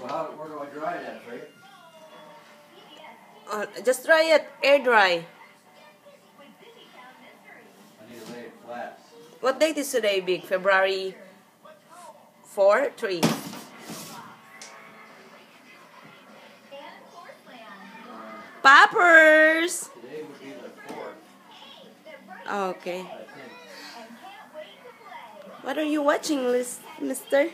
So where do I dry it at, Faith? Just dry it, air dry. I need to lay it flat. What date is today, Big? February 4, 3. Poppers! Today would be the 4th, Okay. I think. What are you watching, mister?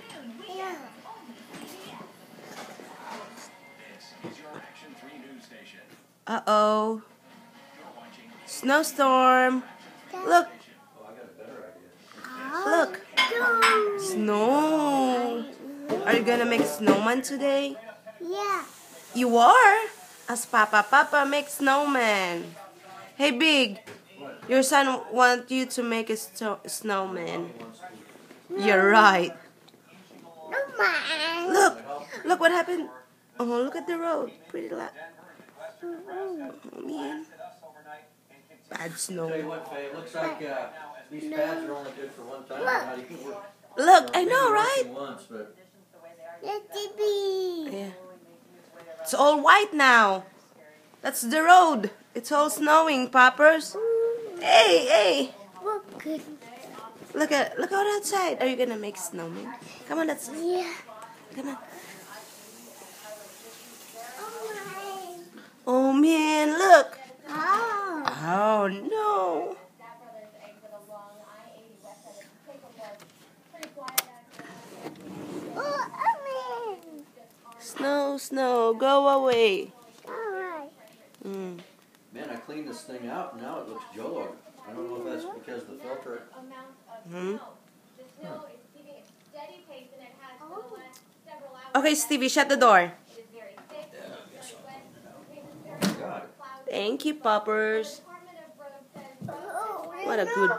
Uh-oh. Snowstorm. Look. Oh, I got a better idea. Look. Snow. Are you gonna make a snowman today? Yeah. You are? As Papa makes snowman. Hey, Big. Your son wants you to make a snowman. You're right. No, man. Look what happened. Oh, look at the road. Pretty loud. Oh, man. Bad snow. Tell you what, Faye, it looks like these pads are only good for one time. Now you can work. Look, I maybe know, working right? Once, but Let it be. Yeah. It's all white now. That's the road. It's all snowing, Poppers. Hey. Look good. Look out outside. Are you gonna make snowman? Come on, let's. Yeah. Come on. Oh, Oh man, look. oh. Oh no. Oh, Snow, go away. alright. Mm. man, I cleaned this thing out and now it looks jello. I don't know if that's because the filter. Hmm? Okay, Stevie, shut the door. God. Thank you, Poppers. Oh, What a good.